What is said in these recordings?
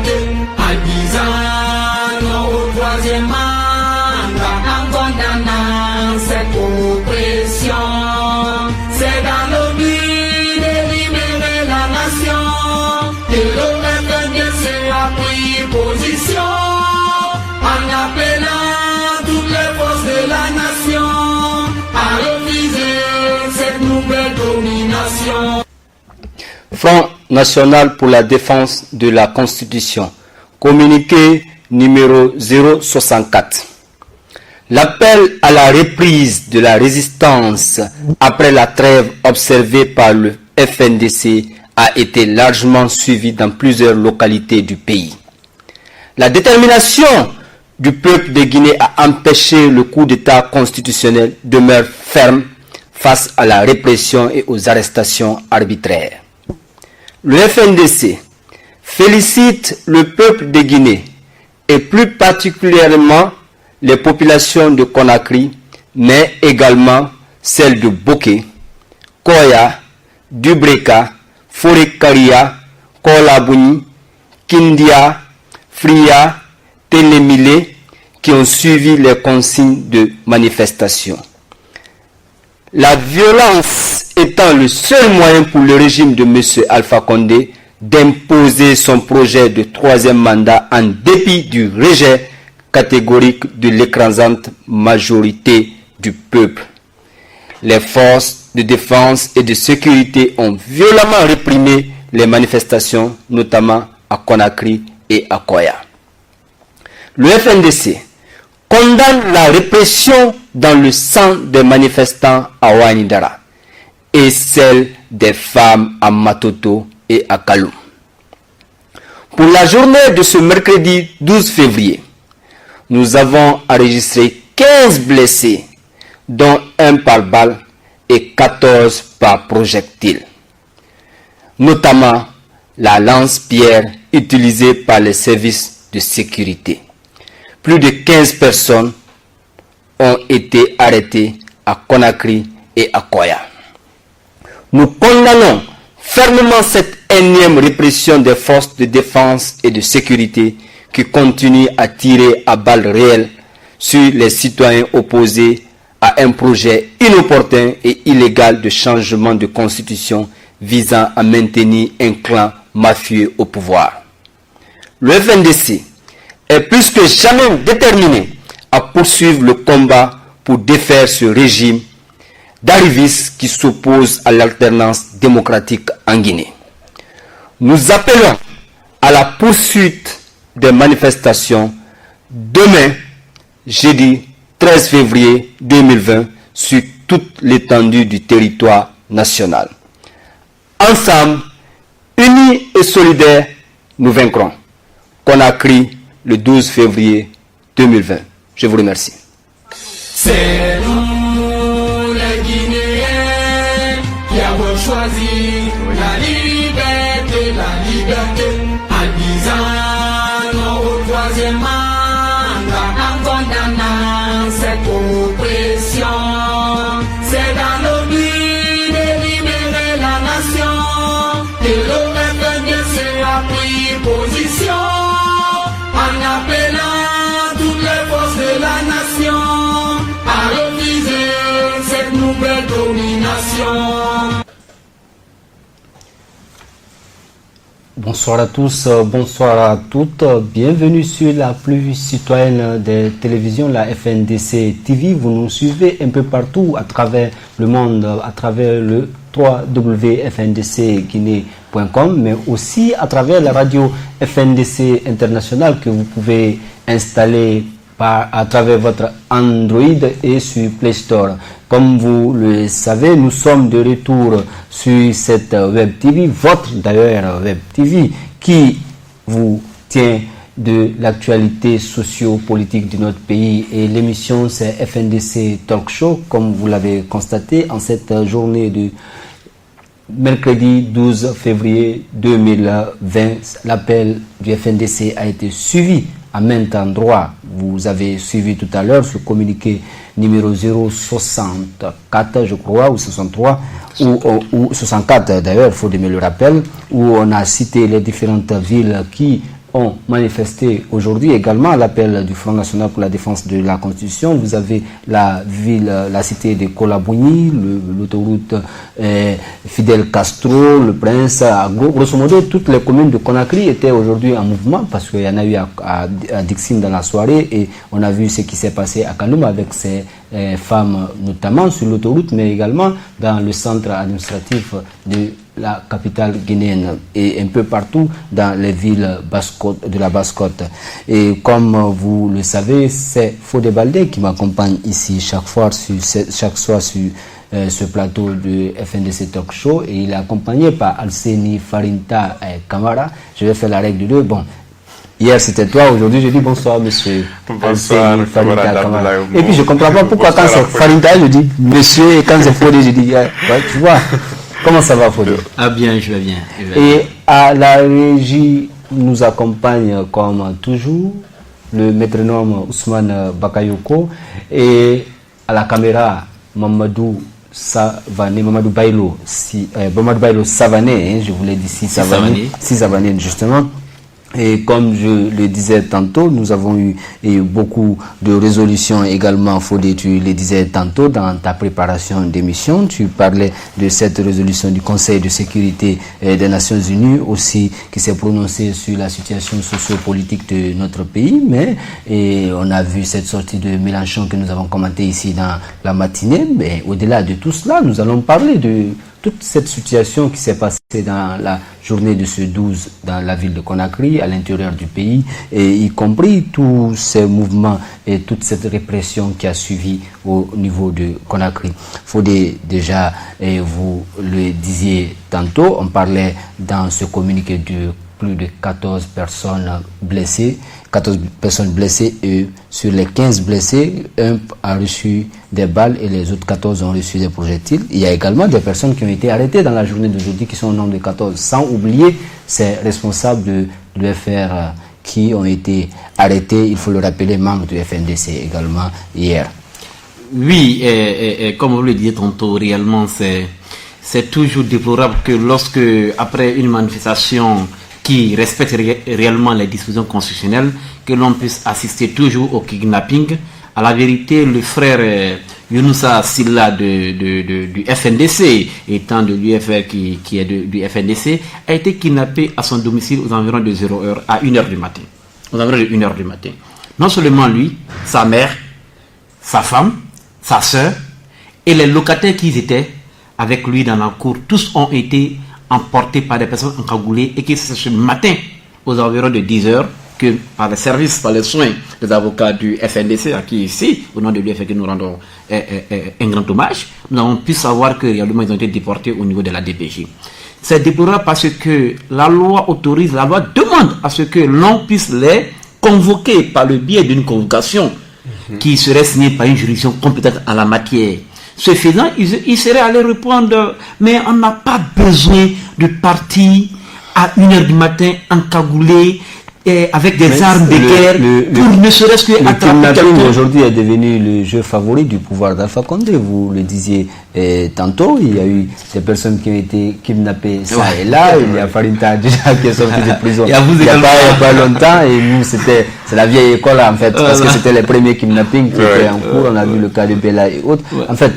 liberté. Artisans au troisième mandat en condamnant cette oppression. C'est dans le but de libérer la nation que le FNDC a pris position en appelant toutes les forces de la nation à refuser cette nouvelle domination. Front national pour la défense de la Constitution. Communiqué numéro 064. L'appel à la reprise de la résistance après la trêve observée par le FNDC a été largement suivi dans plusieurs localités du pays. La détermination du peuple de Guinée à empêcher le coup d'État constitutionnel demeure ferme face à la répression et aux arrestations arbitraires. Le FNDC félicite le peuple de Guinée et plus particulièrement les populations de Conakry, mais également celles de Boké, Koya, Dubreka, Forekaria, Kolabouni, Kindia, Fria, Télémilé, qui ont suivi les consignes de manifestation. La violence étant le seul moyen pour le régime de M. Alpha Condé d'imposer son projet de troisième mandat en dépit du rejet catégorique de l'écrasante majorité du peuple. Les forces de défense et de sécurité ont violemment réprimé les manifestations, notamment à Conakry et à Koya. Le FNDC condamne la répression dans le sang des manifestants à Ouanidara et celle des femmes à Matoto et à Kalou. Pour la journée de ce mercredi 12 février, nous avons enregistré 15 blessés, dont 1 par balle et 14 par projectile, notamment la lance-pierre utilisée par les services de sécurité. Plus de 15 personnes ont été arrêtées à Conakry et à Koya. Nous condamnons fermement cette énième répression des forces de défense et de sécurité qui continuent à tirer à balles réelles sur les citoyens opposés à un projet inopportun et illégal de changement de constitution visant à maintenir un clan mafieux au pouvoir. Le FNDC est plus que jamais déterminé à poursuivre le combat pour défaire ce régime d'arrivistes qui s'oppose à l'alternance démocratique en Guinée. Nous appelons à la poursuite des manifestations demain, jeudi 13 février 2020, sur toute l'étendue du territoire national. Ensemble, unis et solidaires, nous vaincrons. Conakry, le 12 février 2020. Je vous remercie. C'est nous les Guinéens qui avons choisi la liberté, artisans au troisième mandat en condamnant cette oppression. C'est dans le but de libérer la nation que le FNDC a pris position en appelant toutes les forces de la nation à refuser cette nouvelle domination. Bonsoir à tous, bonsoir à toutes. Bienvenue sur la plus citoyenne des télévisions, la FNDC TV. Vous nous suivez un peu partout à travers le monde, à travers le www.fndcguinée.com, mais aussi à travers la radio FNDC International que vous pouvez installer à travers votre Android et sur Play Store. Comme vous le savez, nous sommes de retour sur cette Web TV, votre d'ailleurs Web TV, qui vous tient de l'actualité socio-politique de notre pays. Et l'émission, c'est FNDC Talk Show, comme vous l'avez constaté, en cette journée de mercredi 12 février 2020. L'appel du FNDC a été suivi à maints endroits. Vous avez suivi tout à l'heure ce communiqué numéro 064, je crois, ou 63, ou 64 d'ailleurs, il faut me le rappeler, où on a cité les différentes villes qui ont manifesté aujourd'hui également à l'appel du Front National pour la Défense de la Constitution. Vous avez la cité de Kolabouni, l'autoroute Fidel Castro, le Prince, grosso modo, toutes les communes de Conakry étaient aujourd'hui en mouvement parce qu'il y en a eu à Dixine dans la soirée et on a vu ce qui s'est passé à Kanoum avec ces femmes, notamment sur l'autoroute, mais également dans le centre administratif de la capitale guinéenne et un peu partout dans les villes de la Basse-Côte. Et comme vous le savez, c'est Fodé Baldé qui m'accompagne ici chaque soir sur ce plateau de FNDC Talk Show et il est accompagné par Alseni Farinta Kamara. Je vais faire la règle de deux. Bon, hier c'était toi, aujourd'hui je dis bonsoir monsieur. Bonsoir Farinta Kamara. Et puis je comprends pas pourquoi quand c'est Farinta je dis monsieur et quand c'est Fodé je dis ouais, tu vois. Comment ça va Fodé? Ah bien, je vais bien. Et à la régie nous accompagne comme toujours le métronome Ousmane Bakayoko et à la caméra Mamadou Bailo Savané, je vous l'ai dit si Savané justement. Et comme je le disais tantôt, nous avons eu beaucoup de résolutions également, Fodé, tu le disais tantôt dans ta préparation d'émission. Tu parlais de cette résolution du Conseil de sécurité des Nations Unies aussi qui s'est prononcé sur la situation socio-politique de notre pays. Mais on a vu cette sortie de Mélenchon que nous avons commentée ici dans la matinée. Mais au-delà de tout cela, nous allons parler de toute cette situation qui s'est passée dans la journée de ce 12 dans la ville de Conakry, à l'intérieur du pays, et y compris tous ces mouvements et toute cette répression qui a suivi au niveau de Conakry. Fodé, déjà, et vous le disiez tantôt, on parlait dans ce communiqué de plus de 14 personnes blessées et sur les 15 blessés, un a reçu des balles et les autres 14 ont reçu des projectiles. Il y a également des personnes qui ont été arrêtées dans la journée d'aujourd'hui qui sont au nombre de 14, sans oublier ces responsables de l'UFR qui ont été arrêtés, il faut le rappeler, membres du FNDC également hier. Oui, et comme vous le disiez tantôt, réellement c'est toujours déplorable que lorsque, après une manifestation qui respecte réellement les dispositions constitutionnelles, que l'on puisse assister toujours au kidnapping. À la vérité, le frère Younoussa Silla du FNDC, étant de l'UFR qui est du FNDC, a été kidnappé à son domicile aux environs de 0h à 1h du matin. Aux environs de 1h du matin. Non seulement lui, sa mère, sa femme, sa soeur et les locataires qui étaient avec lui dans la cour, tous ont été emportés par des personnes encagoulées et que c'est ce matin aux environs de 10h que par les services, par les soins des avocats du FNDC, à qui ici, au nom de l'UFR, que nous rendons un grand hommage, nous avons pu savoir que réellement ils ont été déportés au niveau de la DPJ. C'est déplorable parce que la loi autorise, la loi demande à ce que l'on puisse les convoquer par le biais d'une convocation qui serait signée par une juridiction compétente en la matière. Ce faisant, il serait allé répondre, mais on n'a pas besoin de partir à 1h du matin encagoulé avec des armes de guerre pour ne serait-ce que attraper quelqu'un. Aujourd'hui est devenu le jeu favori du pouvoir d'Alpha Condé. Vous le disiez tantôt, il y a eu des personnes qui ont été kidnappées ça et là. Il y a Farinta déjà qui est sorti de prison il n'y a pas longtemps et nous c'est la vieille école en fait parce que c'était les premiers kidnappings qui étaient en cours. On a vu le cas de Bella et autres. En fait,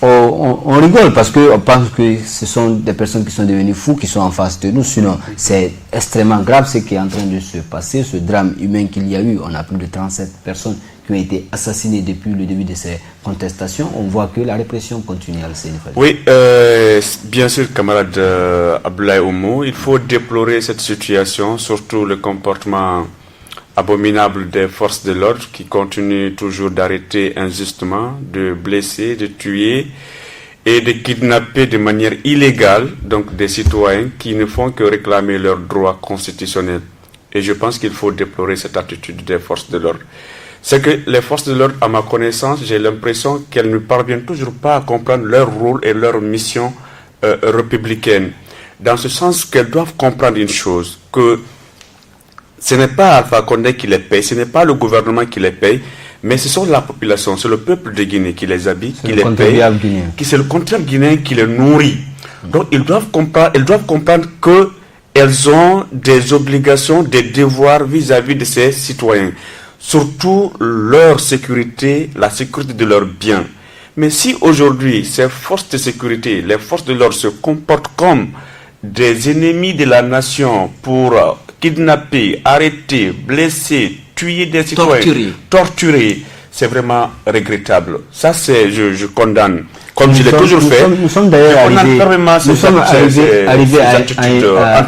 on rigole parce qu'on pense que ce sont des personnes qui sont devenues fous qui sont en face de nous. Sinon, c'est extrêmement grave ce qui est en train de se passer, ce drame humain qu'il y a eu. On a plus de 37 personnes qui ont été assassinées depuis le début de ces contestations. On voit que la répression continue à le. Oui, bien sûr, camarade Abdoulaye Oumou, il faut déplorer cette situation, surtout le comportement abominable des forces de l'ordre qui continuent toujours d'arrêter injustement, de blesser, de tuer et de kidnapper de manière illégale donc des citoyens qui ne font que réclamer leurs droits constitutionnels. Et je pense qu'il faut déplorer cette attitude des forces de l'ordre. C'est que les forces de l'ordre, à ma connaissance, j'ai l'impression qu'elles ne parviennent toujours pas à comprendre leur rôle et leur mission républicaine. Dans ce sens qu'elles doivent comprendre une chose, que ce n'est pas Alpha Condé qui les paye, ce n'est pas le gouvernement qui les paye, mais ce sont la population, c'est le peuple de Guinée qui les habite, qui les paye, c'est le contribuable guinéen qui les nourrit. Donc ils doivent comprendre que elles ont des obligations, des devoirs vis-à-vis de ces citoyens. Surtout leur sécurité, la sécurité de leurs biens. Mais si aujourd'hui ces forces de sécurité, les forces de l'ordre se comportent comme des ennemis de la nation pour kidnapper, arrêter, blesser, tuer des citoyens, torturer, c'est vraiment regrettable. Ça, je condamne. Comme je l'ai toujours fait. Nous sommes d'ailleurs arrivés à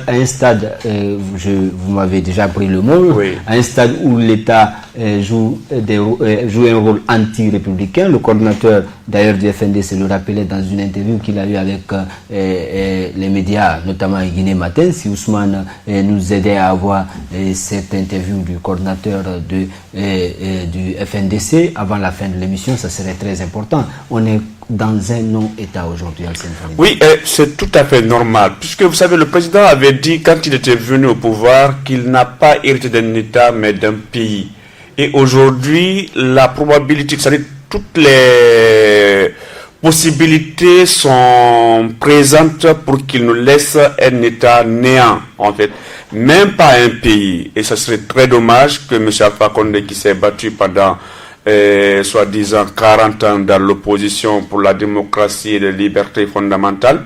un stade, vous m'avez déjà pris le mot, oui. À un stade où l'État joue un rôle anti-républicain. Le coordinateur d'ailleurs du FNDC le rappelait dans une interview qu'il a eue avec les médias, notamment Guinée Matin. Si Ousmane nous aidait à avoir cette interview du coordinateur du FNDC avant la fin de l'émission, ça serait très important. On est dans un non-État aujourd'hui, Alcine Famidi. Oui, c'est tout à fait normal. Puisque vous savez, le président avait dit, quand il était venu au pouvoir, qu'il n'a pas hérité d'un État, mais d'un pays. Et aujourd'hui, la probabilité, c'est-à-dire toutes les possibilités sont présentes pour qu'il nous laisse un État néant, en fait. Même pas un pays. Et ce serait très dommage que M. Alpha Condé, qui s'est battu pendant soi-disant 40 ans dans l'opposition pour la démocratie et les libertés fondamentales,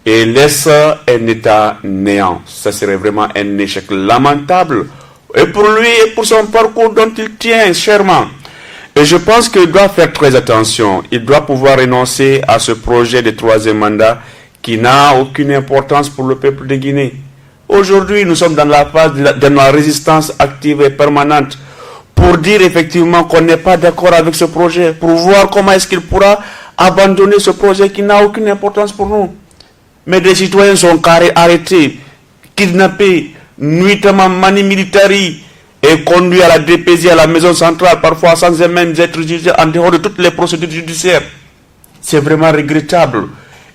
et laisse un État néant. Ça serait vraiment un échec lamentable, et pour lui et pour son parcours dont il tient chèrement. Et je pense qu'il doit faire très attention. Il doit pouvoir renoncer à ce projet de troisième mandat qui n'a aucune importance pour le peuple de Guinée. Aujourd'hui, nous sommes dans la phase de la résistance active et permanente, pour dire effectivement qu'on n'est pas d'accord avec ce projet, pour voir comment est-ce qu'il pourra abandonner ce projet qui n'a aucune importance pour nous. Mais des citoyens sont arrêtés, kidnappés, nuitamment mani militari, et conduits à la DPJ, à la maison centrale, parfois sans même être jugés en dehors de toutes les procédures judiciaires. C'est vraiment regrettable.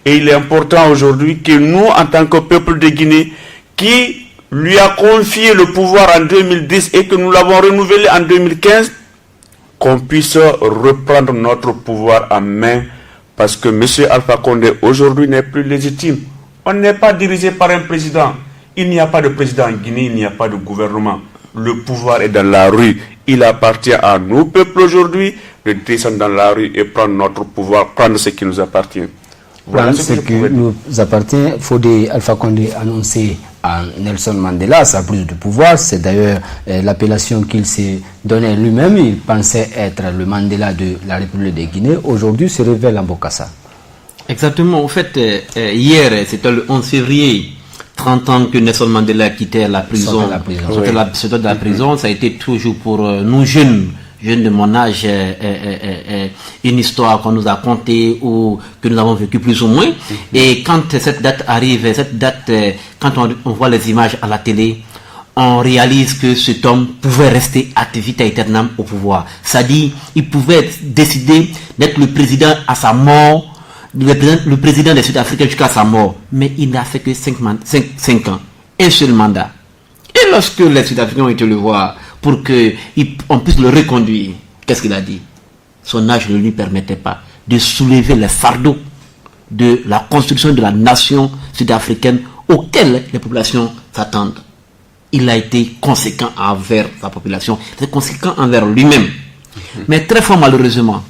Et il est important aujourd'hui que nous, en tant que peuple de Guinée, qui lui a confié le pouvoir en 2010 et que nous l'avons renouvelé en 2015, qu'on puisse reprendre notre pouvoir en main, parce que M. Alpha Condé aujourd'hui n'est plus légitime. On n'est pas dirigé par un président. Il n'y a pas de président en Guinée, il n'y a pas de gouvernement. Le pouvoir est dans la rue. Il appartient à nous, peuple, aujourd'hui, de descendre dans la rue et prendre notre pouvoir, prendre ce qui nous appartient. Voilà ce qui nous appartient. Fodé Alpha Condé annoncé à Nelson Mandela sa prise de pouvoir. C'est d'ailleurs l'appellation qu'il s'est donnée lui-même. Il pensait être le Mandela de la République de Guinée. Aujourd'hui, se révèle en Bokassa. Exactement. En fait, hier, c'était le 11 février, 30 ans que Nelson Mandela quittait la prison. C'était de la prison. Ça a été toujours pour nous jeunes de mon âge, une histoire qu'on nous a contée ou que nous avons vécu plus ou moins. Et quand cette date arrive, quand on voit les images à la télé, on réalise que cet homme pouvait rester ad vitam aeternam au pouvoir. C'est-à-dire, il pouvait décider d'être le président à sa mort, le président des Sud-Africains jusqu'à sa mort. Mais il n'a fait que 5 ans. Un seul mandat. Et lorsque les Sud-Africains ont été le voir pour qu'on puisse le reconduire, qu'est-ce qu'il a dit? Son âge ne lui permettait pas de soulever les fardeaux de la construction de la nation sud-africaine auquel les populations s'attendent. Il a été conséquent envers sa population, il est conséquent envers lui-même. Mais très fort malheureusement,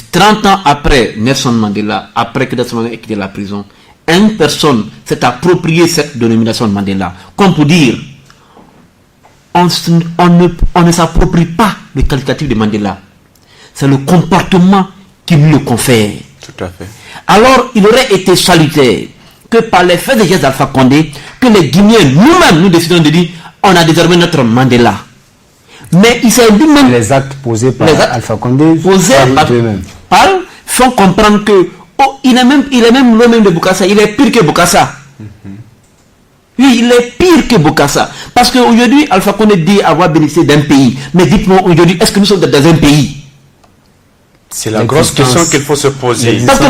30 ans après Nelson Mandela, après que Nelson Mandela ait quitté la prison, une personne s'est appropriée cette dénomination de Mandela, comme pour dire on ne s'approprie pas le qualitatif de Mandela. C'est le comportement qui lui le confère. Tout à fait. Alors, il aurait été salutaire que par les faits de gestes d'Alpha Condé, que les Guinéens nous-mêmes nous décidons de dire on a désormais notre Mandela. Mais il s'est lui-même. Les actes posés par Alpha Condé font comprendre que il est même le-même de Bokassa, il est pire que Bokassa. Oui, il est pire que Bokassa. Parce qu'aujourd'hui, Alpha Condé dit avoir bénéficié d'un pays. Mais dites-moi aujourd'hui, est-ce que nous sommes dans un pays? C'est la grosse question qu'il faut se poser. Parce que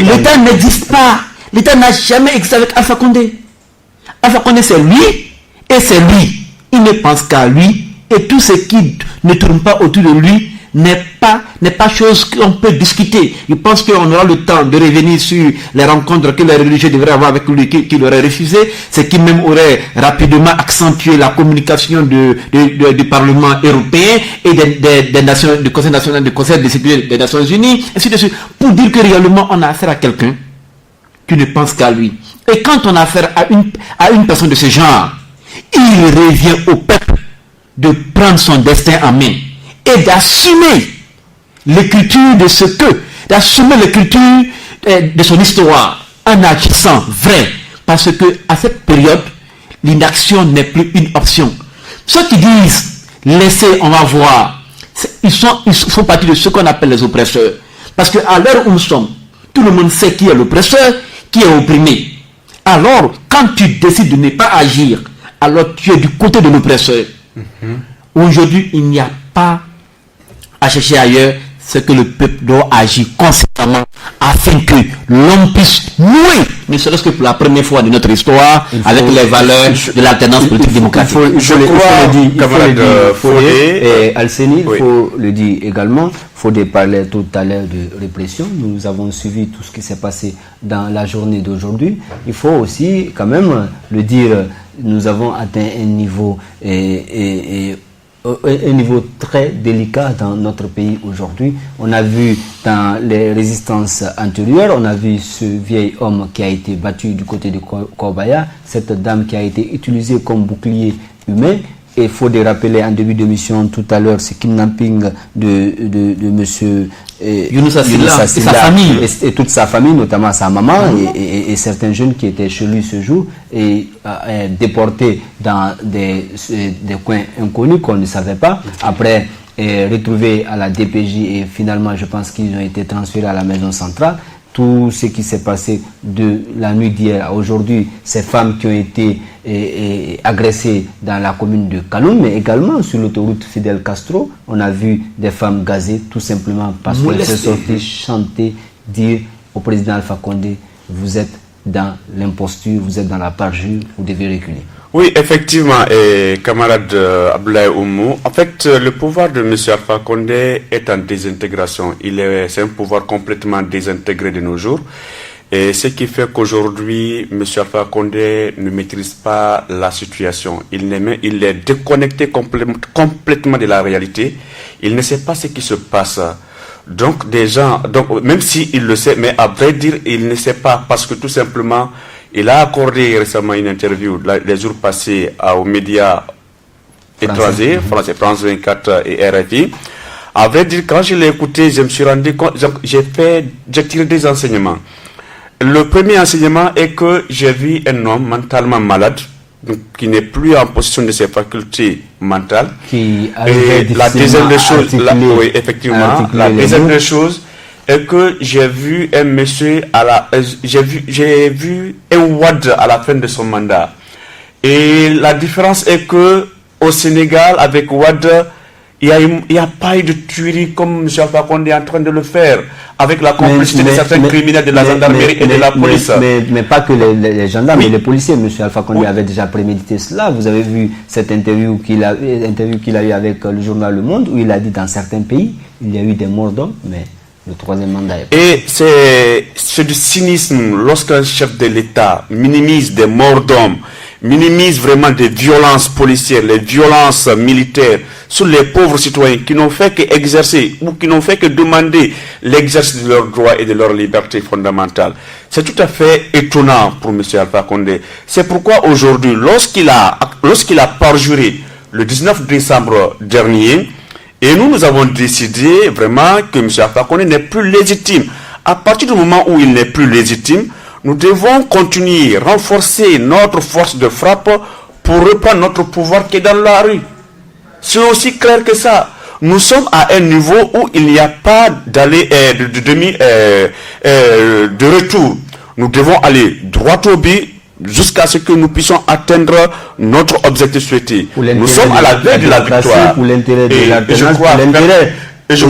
l'État n'existe pas. L'État n'a jamais existé avec Alpha Condé. Alpha Condé, c'est lui et c'est lui. Il ne pense qu'à lui. Et tout ce qui ne tourne pas autour de lui n'est pas chose qu'on peut discuter. Je pense qu'on aura le temps de revenir sur les rencontres que les religieux devraient avoir avec lui, qu'il aurait refusé, ce qui même aurait rapidement accentué la communication du Parlement européen et des nations, du Conseil national, du Conseil de sécurité des Nations Unies, ainsi de suite, pour dire que réellement on a affaire à quelqu'un qui ne pense qu'à lui. Et quand on a affaire à une personne de ce genre, il revient au peuple de prendre son destin en main et d'assumer l'écriture d'assumer l'écriture de son histoire en agissant vrai. Parce que à cette période, l'inaction n'est plus une option. Ceux qui disent laissez, on va voir, ils font partie de ce qu'on appelle les oppresseurs. Parce qu'à l'heure où nous sommes, tout le monde sait qui est l'oppresseur, qui est opprimé. Alors, quand tu décides de ne pas agir, alors tu es du côté de l'oppresseur. Aujourd'hui, il n'y a pas à chercher ailleurs, c'est que le peuple doit agir conséquemment afin que l'homme puisse nouer, ne serait-ce que pour la première fois de notre histoire, avec les valeurs de l'alternance politique démocratique. Il faut le dire, Fodé, Alseni, il faut le dire également. Fodé parlait tout à l'heure de répression. Nous avons suivi tout ce qui s'est passé dans la journée d'aujourd'hui. Il faut aussi quand même le dire, nous avons atteint un niveau un niveau très délicat dans notre pays aujourd'hui. On a vu dans les résistances antérieures, on a vu ce vieil homme qui a été battu du côté de Korbaya, cette dame qui a été utilisée comme bouclier humain. Et il faut rappeler en début d'émission tout à l'heure ce kidnapping de monsieur Younoussa Sylla et sa famille. Et toute sa famille, notamment sa maman et certains jeunes qui étaient chez lui ce jour et déportés dans des coins inconnus qu'on ne savait pas. Après, retrouvés à la DPJ et finalement, je pense qu'ils ont été transférés à la maison centrale. Tout ce qui s'est passé de la nuit d'hier à aujourd'hui, ces femmes qui ont été agressées dans la commune de Kaloum, mais également sur l'autoroute Fidel Castro, on a vu des femmes gazées tout simplement parce qu'elles se sont sorties chanter, dire au président Alpha Condé, vous êtes dans l'imposture, vous êtes dans la parjure, vous devez reculer. Oui, effectivement, camarade Abdoulaye Oumou, en fait, le pouvoir de M. Alpha Condé est en désintégration. C'est un pouvoir complètement désintégré de nos jours. Et ce qui fait qu'aujourd'hui, M. Alpha Condé ne maîtrise pas la situation. Il est déconnecté complètement de la réalité. Il ne sait pas ce qui se passe. Donc, même s'il le sait, mais à vrai dire, il ne sait pas parce que tout simplement, il a accordé récemment une interview les jours passés aux médias étrangers, français, France 24 et RFI. À vrai dire, quand je l'ai écouté, je me suis rendu compte, j'ai tiré des enseignements. Le premier enseignement est que j'ai vu un homme mentalement malade, donc, qui n'est plus en possession de ses facultés mentales. Et la deuxième des choses, oui, effectivement, la deuxième des choses est que j'ai vu un monsieur j'ai vu un Wade à la fin de son mandat. Et la différence est que au Sénégal, avec Wade, il n'y a pas eu de tuerie comme M. Alpha Condé est en train de le faire, avec la complicité de certains criminels de la gendarmerie et de la police. Mais pas que les gendarmes, mais les policiers. M. Alpha Condé avait déjà prémédité cela. Vous avez vu cette interview qu'il a eu avec le journal Le Monde, où il a dit dans certains pays, il y a eu des morts d'hommes, mais le troisième mandat. Et c'est du cynisme lorsqu'un chef de l'État minimise des morts d'hommes, minimise vraiment des violences policières, les violences militaires sur les pauvres citoyens qui n'ont fait qu'exercer ou qui n'ont fait que demander l'exercice de leurs droits et de leurs libertés fondamentales. C'est tout à fait étonnant pour M. Alpha Condé. C'est pourquoi aujourd'hui, lorsqu'il a parjuré le 19 décembre dernier, et nous avons décidé vraiment que M. Alpha Condé n'est plus légitime. À partir du moment où il n'est plus légitime, nous devons continuer, renforcer notre force de frappe pour reprendre notre pouvoir qui est dans la rue. C'est aussi clair que ça. Nous sommes à un niveau où il n'y a pas de retour. Nous devons aller droit au but jusqu'à ce que nous puissions atteindre notre objectif souhaité. Nous sommes à la veille de la victoire. Et je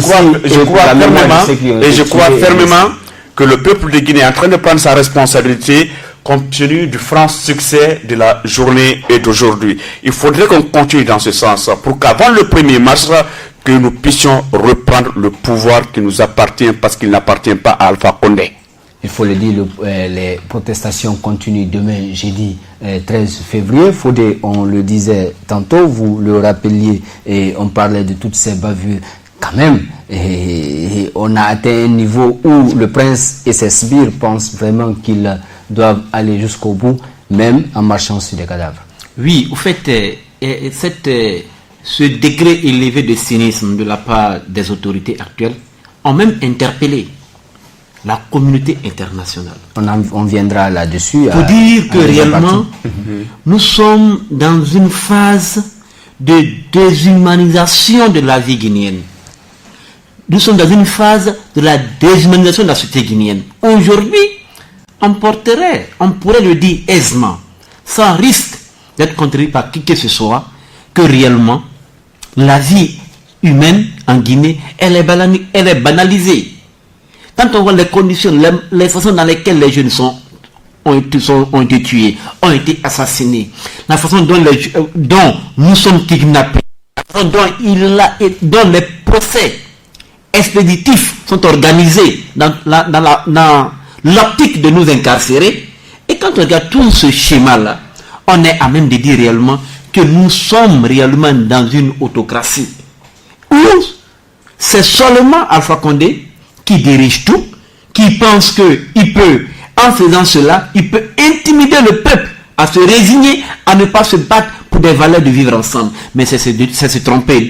crois fermement que le peuple de Guinée est en train de prendre sa responsabilité compte tenu du franc succès de la journée et d'aujourd'hui. Il faudrait qu'on continue dans ce sens pour qu'avant le 1er mars, que nous puissions reprendre le pouvoir qui nous appartient parce qu'il n'appartient pas à Alpha Condé. Il faut le dire, les protestations continuent demain, jeudi 13 février. Fodé, on le disait tantôt, vous le rappeliez, et on parlait de toutes ces bavures. Quand même, et on a atteint un niveau où le prince et ses sbires pensent vraiment qu'ils doivent aller jusqu'au bout, même en marchant sur des cadavres. Oui, au fait, ce degré élevé de cynisme de la part des autorités actuelles ont même interpellé la communauté internationale. On viendra là-dessus. Pour dire que réellement, nous sommes dans une phase de déshumanisation de la vie guinéenne. Nous sommes dans une phase de la déshumanisation de la société guinéenne. Aujourd'hui, on pourrait le dire aisément, sans risque d'être contredit par qui que ce soit, que réellement, la vie humaine en Guinée, elle est banalisée. Quand on voit les conditions, les façons dans lesquelles les jeunes ont été tués, ont été assassinés, la façon dont nous sommes kidnappés, la façon dont les procès expéditifs sont organisés dans l'optique de nous incarcérer. Et quand on regarde tout ce schéma-là, on est à même de dire réellement que nous sommes réellement dans une autocratie où c'est seulement Alpha Condé qui dirige tout, qui pense qu'il peut, en faisant cela, il peut intimider le peuple à se résigner, à ne pas se battre pour des valeurs de vivre ensemble. Mais c'est se tromper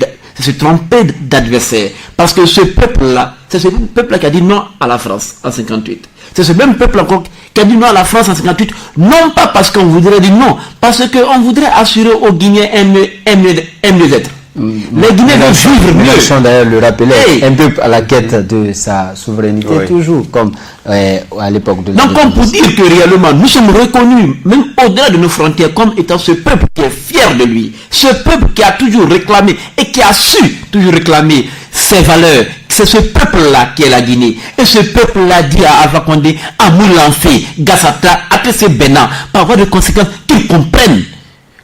d'adversaire. Parce que ce peuple-là, c'est ce peuple-là qui a dit non à la France en 58. C'est ce même peuple encore qui a dit non à la France en 58, non pas parce qu'on voudrait dire non, parce qu'on voudrait assurer aux Guinéens un mieux-être. Les Guinéens vont vivre mieux. Mélenchon d'ailleurs le rappelait, un peuple à la quête de sa souveraineté, toujours comme à l'époque de... Donc comme pour dire que réellement nous sommes reconnus, même au-delà de nos frontières, comme étant ce peuple qui est fier de lui, ce peuple qui a toujours réclamé et qui a su toujours réclamer ses valeurs. C'est ce peuple-là qui est la Guinée. Et ce peuple-là dit à Alpha Condé, à Moulanfé, Gassata, à tous ces Bénin, par voie de conséquence, qu'ils comprennent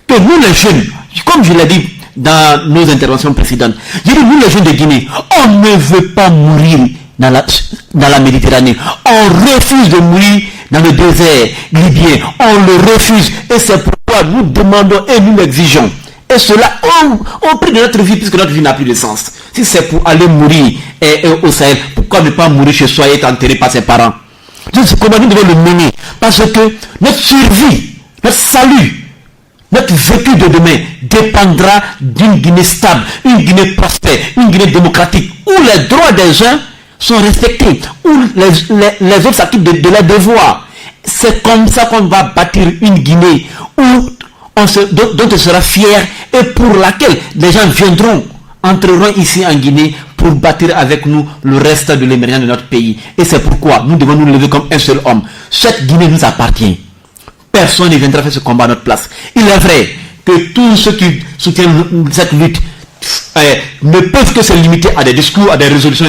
que nous les jeunes, comme je l'ai dit dans nos interventions précédentes, je dis nous les jeunes de Guinée, on ne veut pas mourir dans la Méditerranée. On refuse de mourir dans le désert libyen. On le refuse. Et c'est pourquoi nous demandons et nous l'exigeons. Et cela au prix de notre vie, puisque notre vie n'a plus de sens. Si c'est pour aller mourir au Sahel, pourquoi ne pas mourir chez soi et être enterré par ses parents? C'est comment nous devons le mener. Parce que notre survie, notre salut, notre vécu de demain dépendra d'une Guinée stable, une Guinée prospère, une Guinée démocratique, où les droits des uns sont respectés, où les autres s'acquittent de leurs devoirs. C'est comme ça qu'on va bâtir une Guinée où dont on sera fier et pour laquelle les gens entreront ici en Guinée pour bâtir avec nous le reste de l'émergence de notre pays. Et c'est pourquoi nous devons nous lever comme un seul homme. Cette Guinée nous appartient. Personne ne viendra faire ce combat à notre place. Il est vrai que tous ceux qui soutiennent cette lutte ne peuvent que se limiter à des discours, à des résolutions,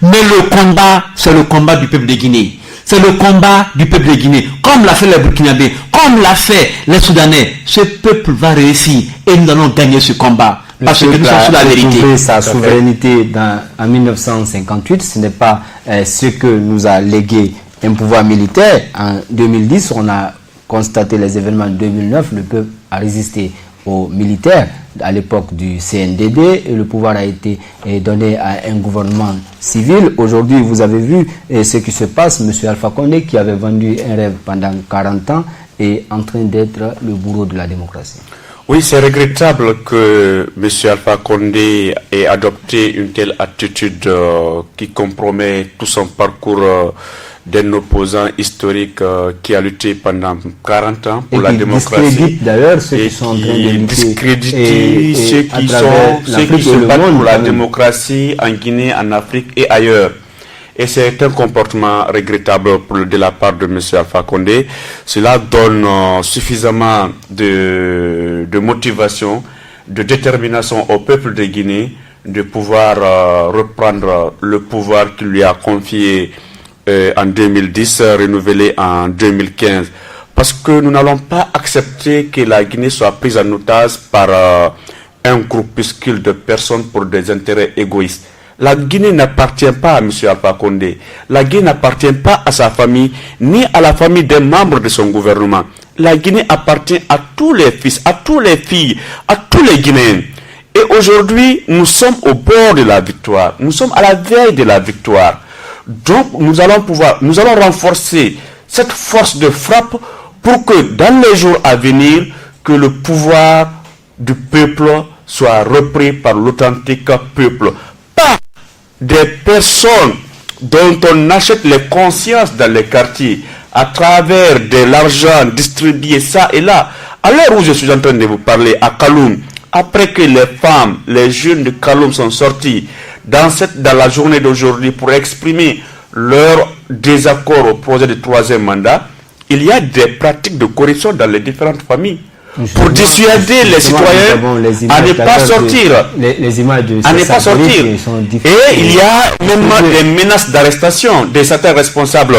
mais le combat, c'est le combat du peuple de Guinée. C'est le combat du peuple de Guinée. Comme l'a fait les Burkinabés, comme l'a fait les Soudanais. Ce peuple va réussir et nous allons gagner ce combat. Parce que nous sommes sur la vérité. Sa souveraineté en 1958, ce n'est pas ce que nous a légué un pouvoir militaire. En 2010, on a constaté les événements de 2009. Le peuple a résisté aux militaires à l'époque du CNDD et le pouvoir a été donné à un gouvernement civil. Aujourd'hui, vous avez vu ce qui se passe. M. Alpha Condé, qui avait vendu un rêve pendant 40 ans, est en train d'être le bourreau de la démocratie. Oui, c'est regrettable que M. Alpha Condé ait adopté une telle attitude qui compromet tout son parcours d'un opposant historique qui a lutté pendant 40 ans pour la démocratie. Discrédite d'ailleurs ceux qui sont en train de lutter. Discrédite ceux qui se battent pour la démocratie en Guinée, en Afrique et ailleurs. Et c'est un comportement regrettable de la part de M. Alpha Condé. Cela donne suffisamment de motivation, de détermination au peuple de Guinée de pouvoir reprendre le pouvoir qu'il lui a confié en 2010, renouvelé en 2015. Parce que nous n'allons pas accepter que la Guinée soit prise en otage par un groupuscule de personnes pour des intérêts égoïstes. La Guinée n'appartient pas à M. Alpha Condé. La Guinée n'appartient pas à sa famille, ni à la famille des membres de son gouvernement. La Guinée appartient à tous les fils, à tous les filles, à tous les Guinéens. Et aujourd'hui, nous sommes au bord de la victoire. Nous sommes à la veille de la victoire. Donc, nous allons renforcer cette force de frappe pour que dans les jours à venir, que le pouvoir du peuple soit repris par l'authentique peuple. Pas des personnes dont on achète les consciences dans les quartiers à travers de l'argent distribué ça et là. À l'heure où je suis en train de vous parler à Kaloum, après que les femmes, les jeunes de Kaloum sont sortis dans la journée d'aujourd'hui pour exprimer leur désaccord au projet de 3e mandat, il y a des pratiques de corruption dans les différentes familles. Pour dissuader les citoyens à ne pas sortir. Les images de à ne pas sortir. Et il y a même des menaces d'arrestation de certains responsables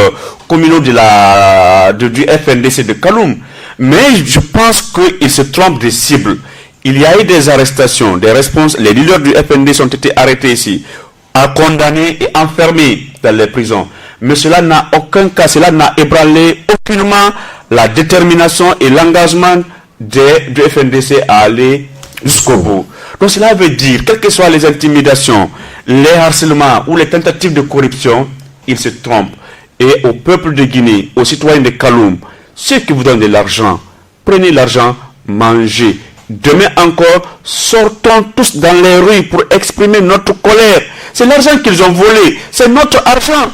communaux du FNDC de Kaloum. Mais je pense qu'ils se trompent de cible. Il y a eu des arrestations, les leaders du FNDC ont été arrêtés ici, condamnés et enfermés dans les prisons. Mais cela n'a cela n'a ébranlé aucunement la détermination et l'engagement du FNDC à aller jusqu'au bout. Donc cela veut dire, quelles que soient les intimidations, les harcèlements ou les tentatives de corruption, ils se trompent. Et au peuple de Guinée, aux citoyens de Kaloum, ceux qui vous donnent de l'argent, prenez l'argent, mangez. Demain encore, sortons tous dans les rues pour exprimer notre colère. C'est l'argent qu'ils ont volé, c'est notre argent.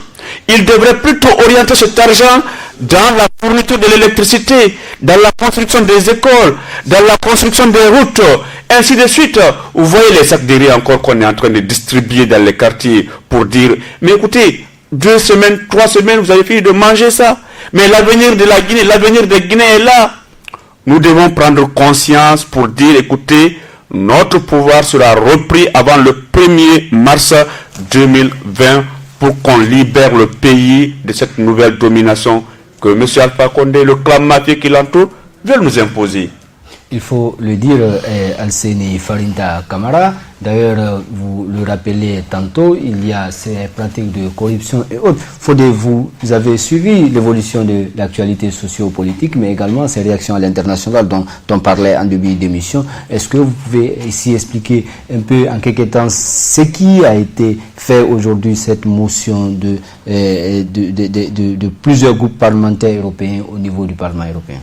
Ils devraient plutôt orienter cet argent dans la fourniture de l'électricité, dans la construction des écoles, dans la construction des routes, ainsi de suite. Vous voyez les sacs de riz encore qu'on est en train de distribuer dans les quartiers pour dire, mais écoutez, 2 semaines, 3 semaines, vous avez fini de manger ça. Mais l'avenir de la Guinée, l'avenir des Guinéens est là. Nous devons prendre conscience pour dire, écoutez, notre pouvoir sera repris avant le 1er mars 2020 pour qu'on libère le pays de cette nouvelle domination que M. Alpha Condé, le clan mafieux qui l'entoure, veulent nous imposer. Il faut le dire, Alseni Farinta Kamara, d'ailleurs vous le rappelez tantôt, il y a ces pratiques de corruption et autres. Vous avez suivi l'évolution de l'actualité socio-politique, mais également ces réactions à l'international dont on parlait en début d'émission. Est-ce que vous pouvez ici expliquer un peu en quelques temps ce qui a été fait aujourd'hui, cette motion de plusieurs groupes parlementaires européens au niveau du Parlement européen?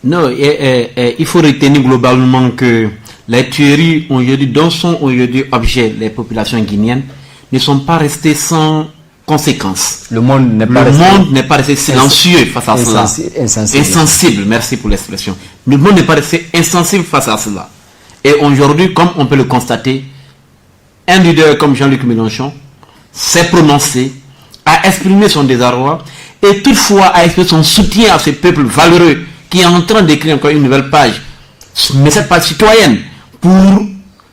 Non, il faut retenir globalement que les tueries dont sont aujourd'hui objets les populations guinéennes ne sont pas restées sans conséquences. Le monde n'est pas resté silencieux face à cela. Insensible, merci pour l'expression. Le monde n'est pas resté insensible face à cela. Et aujourd'hui, comme on peut le constater, un leader comme Jean-Luc Mélenchon s'est prononcé, a exprimé son désarroi et toutefois a exprimé son soutien à ce peuple valeureux qui est en train d'écrire encore une nouvelle page, mais cette page citoyenne, pour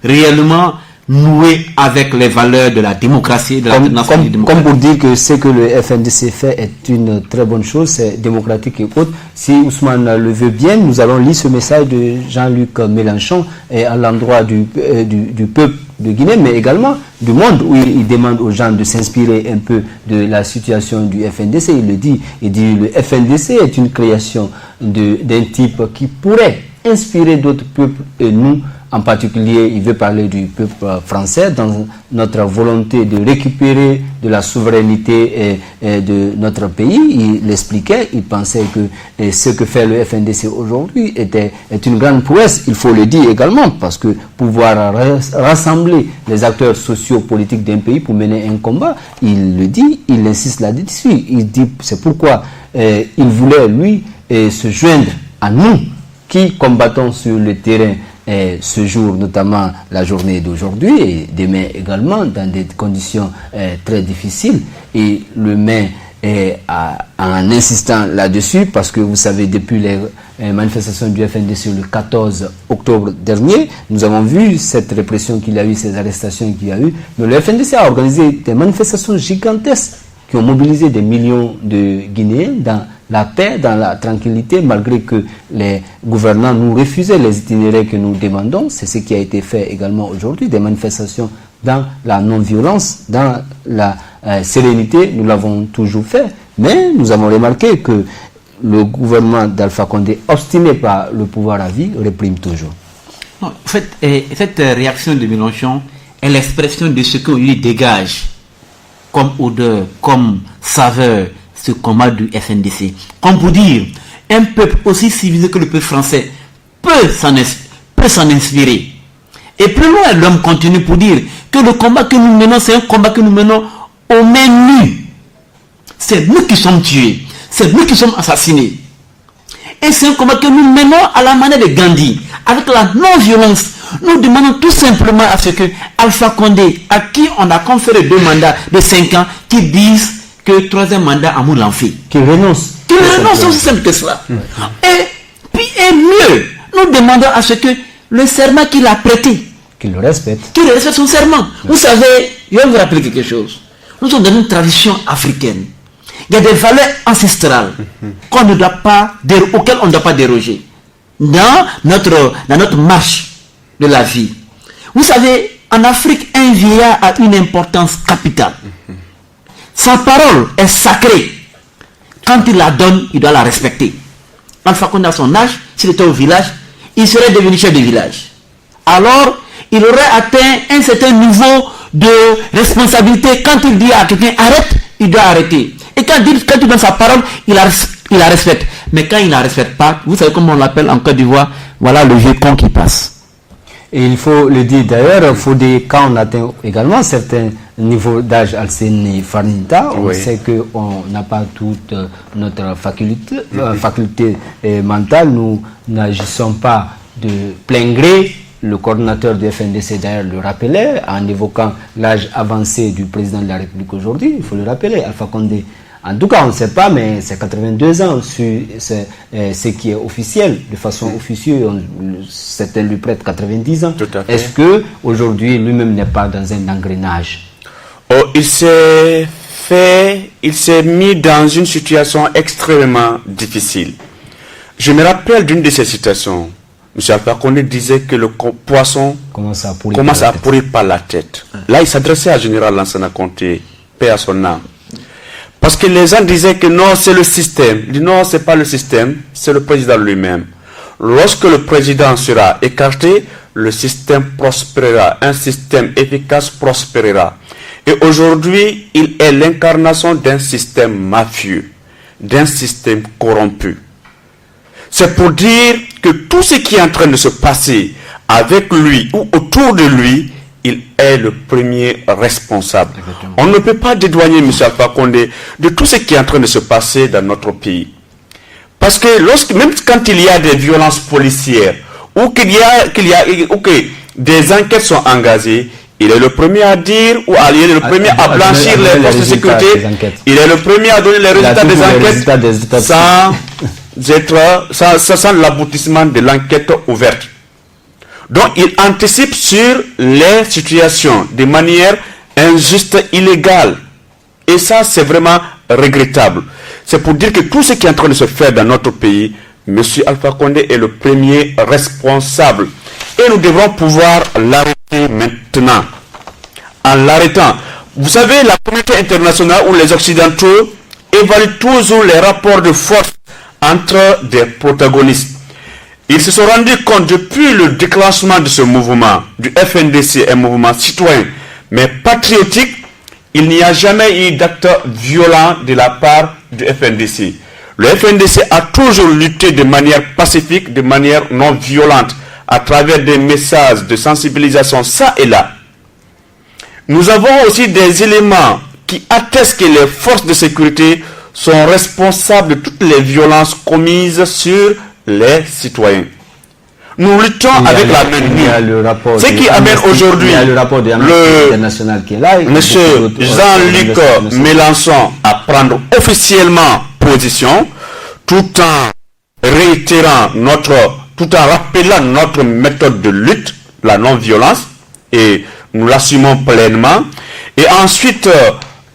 réellement nouer avec les valeurs de la démocratie, de la nation démocratique. Comme pour dire que ce que le FNDC fait est une très bonne chose, c'est démocratique et autre. Si Ousmane le veut bien, nous allons lire ce message de Jean-Luc Mélenchon à l'endroit du peuple de Guinée, mais également du monde, où il demande aux gens de s'inspirer un peu de la situation du FNDC. Il dit le FNDC est une création d'un type qui pourrait inspirer d'autres peuples et nous, en particulier, il veut parler du peuple français dans notre volonté de récupérer de la souveraineté de notre pays. Il l'expliquait, il pensait que ce que fait le FNDC aujourd'hui est une grande prouesse, il faut le dire également, parce que pouvoir rassembler les acteurs sociopolitiques d'un pays pour mener un combat, il le dit, il insiste là-dessus. Il dit, c'est pourquoi il voulait, lui, se joindre à nous qui combattons sur le terrain ce jour, notamment la journée d'aujourd'hui et demain également, dans des conditions très difficiles. Et le met en insistant là-dessus, parce que vous savez, depuis les manifestations du FNDC le 14 octobre dernier, nous avons vu cette répression qu'il y a eu, ces arrestations qu'il y a eu. Mais le FNDC a organisé des manifestations gigantesques qui ont mobilisé des millions de Guinéens dans la paix, dans la tranquillité, malgré que les gouvernants nous refusaient les itinéraires que nous demandons. C'est ce qui a été fait également aujourd'hui, des manifestations dans la non-violence, dans la sérénité, nous l'avons toujours fait. Mais nous avons remarqué que le gouvernement d'Alpha Condé, obstiné par le pouvoir à vie, réprime toujours. Non, en fait, cette réaction de Mélenchon est l'expression de ce qu'on lui dégage comme odeur, comme saveur, ce combat du FNDC. Comme pour dire, un peuple aussi civilisé que le peuple français peut s'en inspirer. Et plus loin, l'homme continue pour dire que le combat que nous menons, c'est un combat que nous menons aux mains nues. C'est nous qui sommes tués, c'est nous qui sommes assassinés. Et c'est un combat que nous menons à la manière de Gandhi, avec la non-violence. Nous demandons tout simplement à ce que Alpha Condé, à qui on a conféré 2 mandats de 5 ans, qui disent que le 3e mandat à Moulanfi. Qui renonce. Qui renonce, aussi simple que cela. Et mieux, nous demandons à ce que le serment qu'il a prêté, qu'il le respecte. Qu'il respecte son serment. Vous savez, je vais vous rappeler quelque chose. Nous sommes dans une tradition africaine. Il y a des valeurs ancestrales auxquelles on ne doit pas déroger dans notre marche de la vie. Vous savez, en Afrique, un vieillard a une importance capitale. Sa parole est sacrée. Quand il la donne, il doit la respecter. Alpha Condé, à son âge, s'il était au village, il serait devenu chef de village. Alors, il aurait atteint un certain niveau de responsabilité. Quand il dit à quelqu'un arrête, il doit arrêter. Et quand il donne sa parole, il la respecte. Mais quand il ne la respecte pas, vous savez comment on l'appelle en Côte d'Ivoire, voilà le vieux con qui passe. Et il faut le dire d'ailleurs, quand on atteint également certains niveaux d'âge Alceni Farnita, on sait qu'on n'a pas toute notre faculté mentale, nous n'agissons pas de plein gré. Le coordinateur du FNDC d'ailleurs le rappelait en évoquant l'âge avancé du président de la République aujourd'hui, il faut le rappeler, Alpha Condé. En tout cas, on ne sait pas, mais c'est 82 ans, c'est ce qui est officiel. De façon officieuse, certains lui prêtent 90 ans. Est-ce qu'aujourd'hui, lui-même n'est pas dans un engrenage? Il s'est mis dans une situation extrêmement difficile. Je me rappelle d'une de ces situations. M. Alpha Condé disait que le poisson commence à pourrir par la tête. Là, il s'adressait à Général Lansana Conté, paix à son âme. Parce que les gens disaient que non, c'est le système. Il dit non, c'est pas le système, c'est le président lui-même. Lorsque le président sera écarté, le système prospérera. Un système efficace prospérera. Et aujourd'hui, il est l'incarnation d'un système mafieux, d'un système corrompu. C'est pour dire que tout ce qui est en train de se passer avec lui ou autour de lui, il est le premier responsable. Exactement. On ne peut pas dédouaner M. Alpha Condé de tout ce qui est en train de se passer dans notre pays. Parce que même quand il y a des violences policières ou que des enquêtes sont engagées, il est le premier à dire ou il est le premier à blanchir les forces de sécurité. Il est le premier à donner les résultats des enquêtes sans l'aboutissement de l'enquête ouverte. Donc, il anticipe sur les situations de manière injuste, illégale. Et ça, c'est vraiment regrettable. C'est pour dire que tout ce qui est en train de se faire dans notre pays, M. Alpha Condé est le premier responsable. Et nous devrons pouvoir l'arrêter maintenant. En l'arrêtant. Vous savez, la communauté internationale ou les Occidentaux évaluent toujours les rapports de force entre des protagonistes. Ils se sont rendus compte depuis le déclenchement de ce mouvement, du FNDC, un mouvement citoyen, mais patriotique, il n'y a jamais eu d'acte violent de la part du FNDC. Le FNDC a toujours lutté de manière pacifique, de manière non violente, à travers des messages de sensibilisation ça et là. Nous avons aussi des éléments qui attestent que les forces de sécurité sont responsables de toutes les violences commises sur les citoyens. Nous luttons avec la main nue. Ce qui amène aujourd'hui monsieur Jean-Luc Mélenchon à prendre officiellement position, tout en réitérant tout en rappelant notre méthode de lutte, la non-violence, et nous l'assumons pleinement. Et ensuite,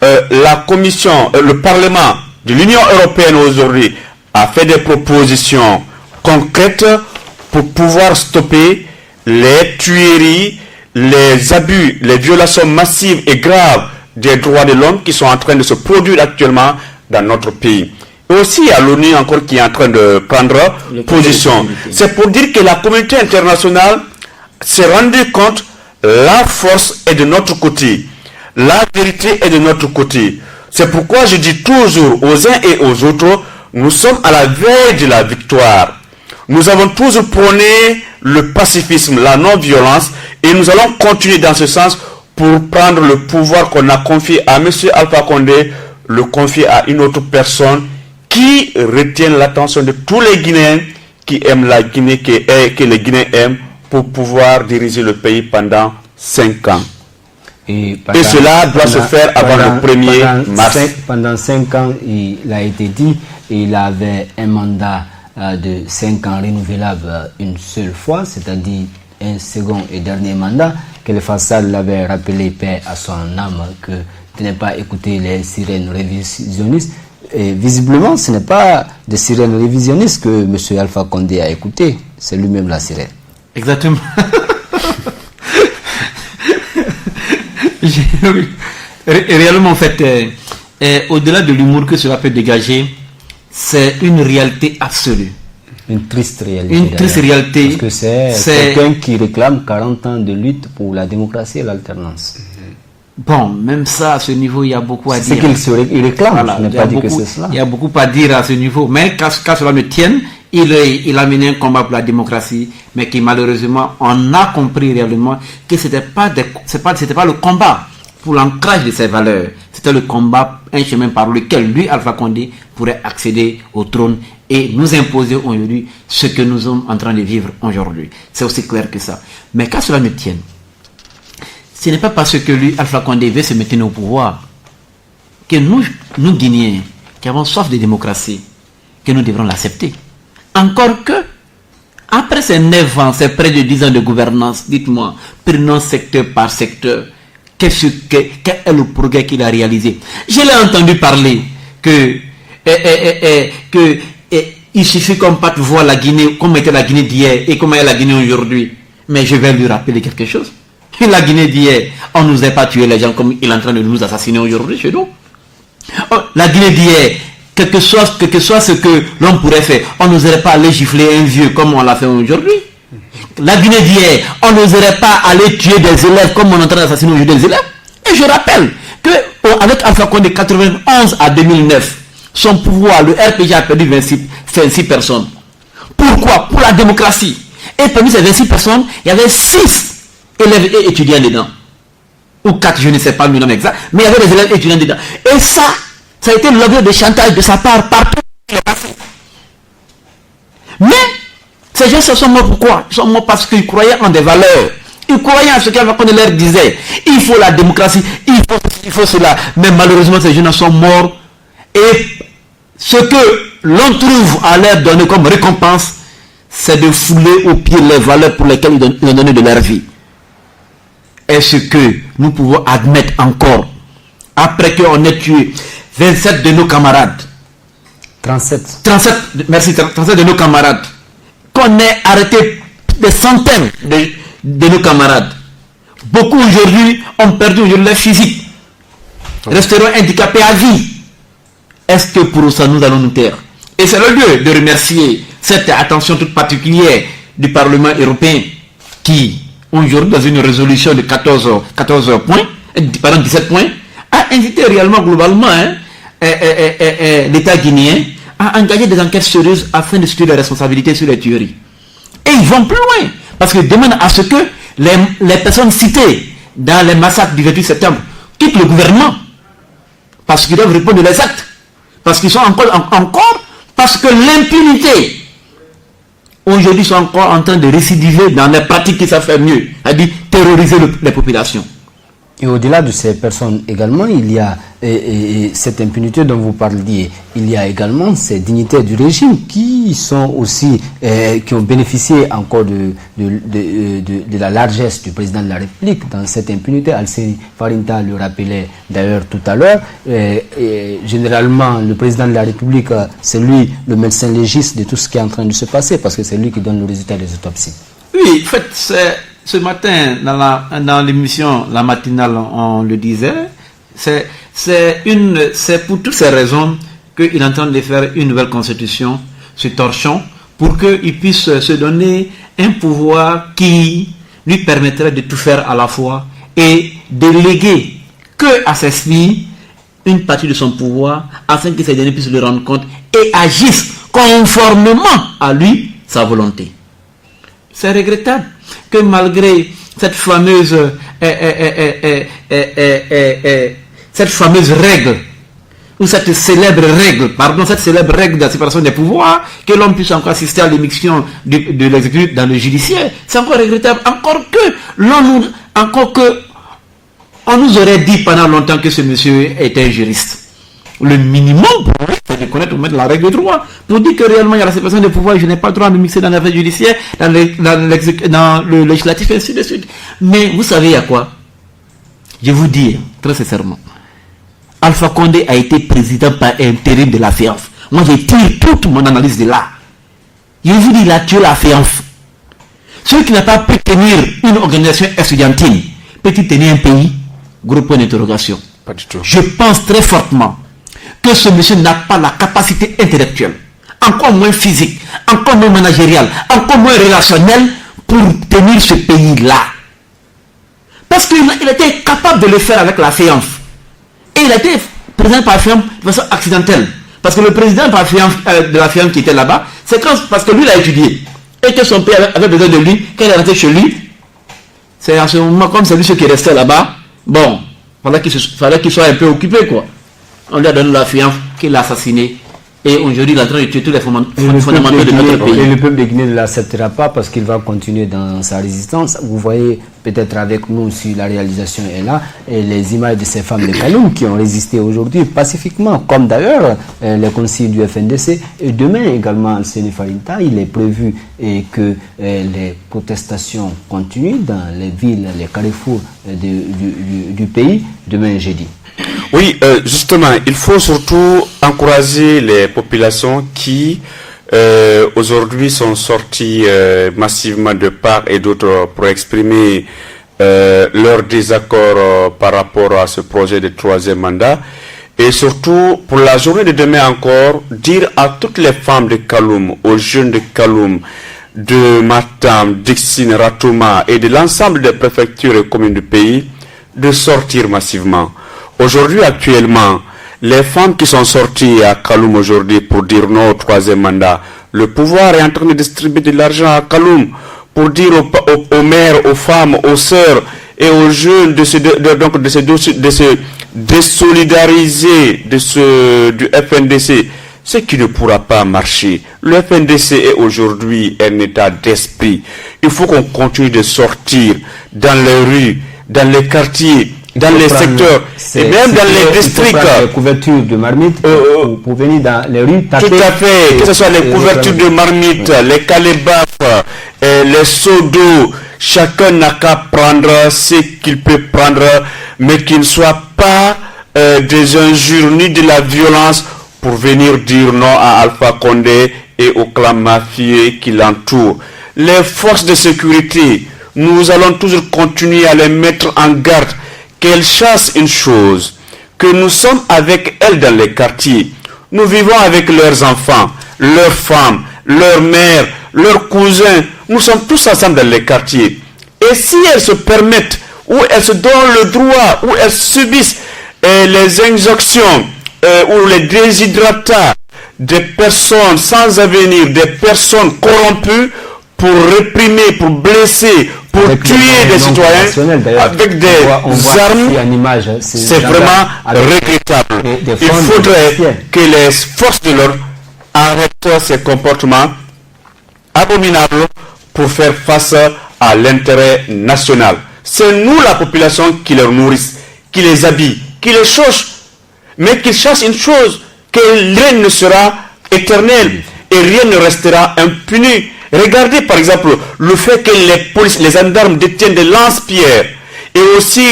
la commission, le Parlement de l'Union européenne aujourd'hui a fait des propositions concrètes pour pouvoir stopper les tueries, les abus, les violations massives et graves des droits de l'homme qui sont en train de se produire actuellement dans notre pays. Et aussi, il y a l'ONU encore qui est en train de prendre position. C'est pour dire que la communauté internationale s'est rendue compte la force est de notre côté. La vérité est de notre côté. C'est pourquoi je dis toujours aux uns et aux autres, nous sommes à la veille de la victoire. Nous avons toujours prôné le pacifisme, la non-violence, et nous allons continuer dans ce sens pour prendre le pouvoir qu'on a confié à M. Alpha Condé, le confier à une autre personne qui retient l'attention de tous les Guinéens qui aiment la Guinée, que les Guinéens aiment, pour pouvoir diriger le pays pendant 5 ans. Et cela doit se faire avant le 1er mars. Pendant 5 ans, il a été dit, il avait un mandat de 5 ans renouvelable une seule fois, c'est-à-dire un second et dernier mandat. Que le Fassal l'avait rappelé, paix à son âme, que de ne pas écouter les sirènes révisionnistes. Et visiblement, ce n'est pas des sirènes révisionnistes que M. Alpha Condé a écouté, c'est lui-même la sirène. Exactement. Réellement, en fait, au-delà de l'humour que cela peut dégager, c'est une réalité absolue. Une triste réalité. Une triste réalité. Parce que c'est quelqu'un qui réclame 40 ans de lutte pour la démocratie et l'alternance. Bon, même ça, à ce niveau, il y a beaucoup à dire. C'est qu'il réclame, voilà, je n'ai pas dit que c'est cela. Il y a beaucoup à dire à ce niveau. Mais qu'à cela ne tienne, il a mené un combat pour la démocratie, mais qui malheureusement, on a compris réellement que c'était pas le combat pour l'ancrage de ses valeurs. C'était le combat, un chemin par lequel lui, Alpha Condé, pourrait accéder au trône et nous imposer aujourd'hui ce que nous sommes en train de vivre aujourd'hui. C'est aussi clair que ça. Mais qu'à cela ne tienne, ce n'est pas parce que lui, Alpha Condé, veut se maintenir au pouvoir que nous Guinéens, qui avons soif de démocratie, que nous devrons l'accepter. Encore que, après ces 9 ans, ces près de 10 ans de gouvernance, dites-moi, prenons secteur par secteur, quel est le progrès qu'il a réalisé? Je l'ai entendu parler il suffit qu'on parte voir la Guinée, comment était la Guinée d'hier et comment est la Guinée aujourd'hui. Mais je vais lui rappeler quelque chose. La Guinée d'hier, on ne nous a pas tué les gens comme il est en train de nous assassiner aujourd'hui chez nous. La Guinée d'hier, quel que soit ce que l'on pourrait faire, on n'oserait pas aller gifler un vieux comme on l'a fait aujourd'hui. La Guinée d'hier, on n'oserait pas aller tuer des élèves comme on est en train d'assassiner aujourd'hui des élèves. Et je rappelle qu'avec Alpha Condé de 91 à 2009, son pouvoir, le RPG a perdu 26 personnes. Pourquoi? Pour la démocratie. Et parmi ces 26 personnes, il y avait 6 élèves et étudiants dedans. Ou 4, je ne sais pas le nom exact, mais il y avait des élèves et étudiants dedans. Et ça a été l'objet de chantage de sa part partout où il est passé. Mais ces gens sont morts pourquoi? Ils sont morts parce qu'ils croyaient en des valeurs. Ils croyaient en ce qu'Alpha Condé leur disait. Il faut la démocratie, il faut cela. Mais malheureusement, ces gens sont morts. Et ce que l'on trouve à leur donner comme récompense, c'est de fouler aux pieds les valeurs pour lesquelles ils ont donné de leur vie. Est-ce que nous pouvons admettre encore, après qu'on ait tué 27 de nos camarades, 37 de nos camarades, qu'on ait arrêté des centaines de nos camarades, beaucoup aujourd'hui ont perdu leur physique, resteront handicapés à vie. Est-ce que pour ça nous allons nous taire? Et c'est le lieu de remercier cette attention toute particulière du Parlement européen qui, aujourd'hui, dans une résolution de 14 points, 17 points, a invité réellement, globalement, l'État guinéen à engager des enquêtes sérieuses afin de situer les responsabilités sur les tueries. Et ils vont plus loin, parce qu'ils demandent à ce que les personnes citées dans les massacres du 28 septembre quittent le gouvernement, parce qu'ils doivent répondre les actes, parce qu'ils sont encore parce que l'impunité, aujourd'hui, sont encore en train de récidiver dans les pratiques qui savent faire mieux, c'est-à-dire terroriser les populations. Et au-delà de ces personnes également, il y a cette impunité dont vous parliez. Il y a également ces dignitaires du régime qui sont aussi, qui ont bénéficié encore de la largesse du président de la République dans cette impunité. Alseri Farinta le rappelait d'ailleurs tout à l'heure. Généralement, le président de la République, c'est lui le médecin légiste de tout ce qui est en train de se passer parce que c'est lui qui donne le résultat des autopsies. Oui, en fait, ce matin, dans l'émission La Matinale, on le disait, c'est pour toutes ces raisons qu'il est en train de faire une nouvelle constitution, ce torchon, pour qu'il puisse se donner un pouvoir qui lui permettrait de tout faire à la fois et déléguer que à ses filles une partie de son pouvoir afin que ces derniers puissent le rendre compte et agissent conformément à lui, sa volonté. C'est regrettable que malgré cette fameuse règle, ou cette célèbre règle de la séparation des pouvoirs, que l'homme puisse encore assister à l'émission de l'exécutif dans le judiciaire. C'est encore regrettable. On nous aurait dit pendant longtemps que ce monsieur était un juriste. Le minimum, c'est de connaître la règle de droit. Pour dire que réellement il y a la séparation des pouvoirs, je n'ai pas le droit de mixer dans l'affaire judiciaire, dans le législatif, et ainsi de suite. Mais vous savez à quoi? Je vous dis très sincèrement, Alpha Condé a été président par intérim de la FEANF. Moi, j'ai tiré toute mon analyse de là. Je vous dis, il a tué la FEANF. Celui qui n'a pas pu tenir une organisation estudiantine, peut-il tenir un pays? Gros point d'interrogation. Pas du tout. Je pense très fortement que ce monsieur n'a pas la capacité intellectuelle, encore moins physique, encore moins managériale, encore moins relationnelle pour tenir ce pays-là. Parce qu'il était capable de le faire avec la FEANF. Et il a été président par la FEANF de façon accidentelle. Parce que le président de la FEANF qui était là-bas, c'est parce que lui il a étudié. Et que son père avait besoin de lui, quand il est rentré chez lui, c'est à ce moment, comme c'est lui qui restait là-bas, bon, fallait qu'il soit un peu occupé, quoi. On lui a donné la FEANF qu'il a assassiné. Et aujourd'hui, il est en train de tuer tous les fondamentaux de notre pays. Et le peuple de Guinée ne l'acceptera pas parce qu'il va continuer dans sa résistance. Vous voyez peut-être avec nous, si la réalisation est là, et les images de ces femmes de Kaloum qui ont résisté aujourd'hui pacifiquement, comme d'ailleurs les conseillers du FNDC. Et demain également, Alseri Farinta, il est prévu que les protestations continuent dans les villes, les carrefours du pays, demain jeudi. Oui, justement, il faut surtout encourager les populations qui aujourd'hui sont sorties massivement de part et d'autre pour exprimer leur désaccord par rapport à ce projet de troisième mandat. Et surtout, pour la journée de demain encore, dire à toutes les femmes de Kaloum, aux jeunes de Kaloum, de Matam, Dixine, Ratouma et de l'ensemble des préfectures et communes du pays, de sortir massivement. Aujourd'hui, actuellement, les femmes qui sont sorties à Kaloum aujourd'hui pour dire non au troisième mandat, le pouvoir est en train de distribuer de l'argent à Kaloum pour dire aux mères, aux femmes, aux sœurs et aux jeunes de se désolidariser du FNDC, ce qui ne pourra pas marcher. Le FNDC est aujourd'hui un état d'esprit. Il faut qu'on continue de sortir dans les rues, dans les quartiers, dans les secteurs et même dans les districts. Les couvertures de marmite pour venir dans les rues. Tout à fait, que ce soit les couvertures de marmite, les calébafs, les seaux d'eau, chacun n'a qu'à prendre ce qu'il peut prendre, mais qu'il ne soit pas des injures ni de la violence pour venir dire non à Alpha Condé et au clan mafieux qui l'entoure. Les forces de sécurité, nous allons toujours continuer à les mettre en garde, qu'elles chassent une chose, que nous sommes avec elles dans les quartiers. Nous vivons avec leurs enfants, leurs femmes, leurs mères, leurs cousins. Nous sommes tous ensemble dans les quartiers. Et si elles se permettent, ou elles se donnent le droit, ou elles subissent les injonctions, ou les déshydratats des personnes sans avenir, des personnes corrompues, pour réprimer, pour blesser, pour tuer des citoyens avec des armes, c'est vraiment regrettable. Il faudrait que les forces de l'ordre arrêtent ces comportements abominables pour faire face à l'intérêt national. C'est nous, la population, qui les nourrissent, qui les habille, qui les chauche. Mais qu'ils sachent une chose, que rien ne sera éternel et rien ne restera impuni. Regardez par exemple le fait que les gendarmes détiennent des lance-pierres et aussi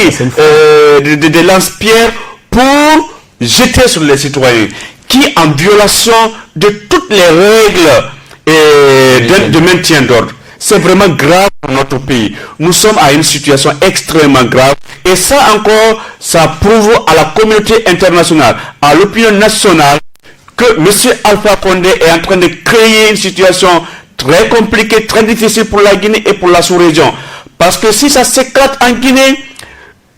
des lance-pierres pour jeter sur les citoyens qui, en violation de toutes les règles de maintien d'ordre. C'est vraiment grave pour notre pays. Nous sommes à une situation extrêmement grave. Et ça encore, ça prouve à la communauté internationale, à l'opinion nationale, que M. Alpha Condé est en train de créer une situation très compliquée, très difficile pour la Guinée et pour la sous-région. Parce que si ça s'éclate en Guinée,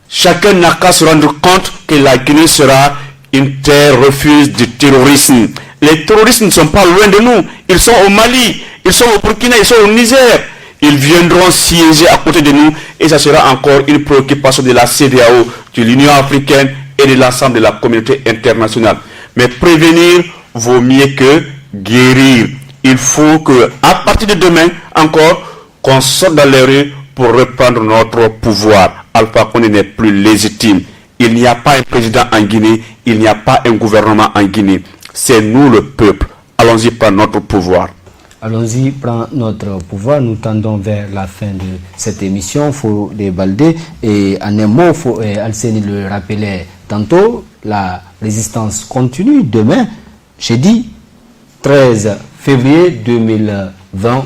chacun n'a qu'à se rendre compte que la Guinée sera une terre refuge du terrorisme. Les terroristes ne sont pas loin de nous. Ils sont au Mali, ils sont au Burkina, ils sont au Niger. Ils viendront siéger à côté de nous et ça sera encore une préoccupation de la CEDEAO, de l'Union africaine et de l'ensemble de la communauté internationale. Mais prévenir vaut mieux que guérir. Il faut que, à partir de demain encore, qu'on sorte dans les rues pour reprendre notre pouvoir. Alpha Condé n'est plus légitime. Il n'y a pas un président en Guinée, il n'y a pas un gouvernement en Guinée. C'est nous le peuple. Allons-y par notre pouvoir. Allons-y, prends notre pouvoir. Nous tendons vers la fin de cette émission. Faut les balder. Et en un mot, Alseni le rappelait tantôt, la résistance continue. Demain, jeudi 13 février 2020,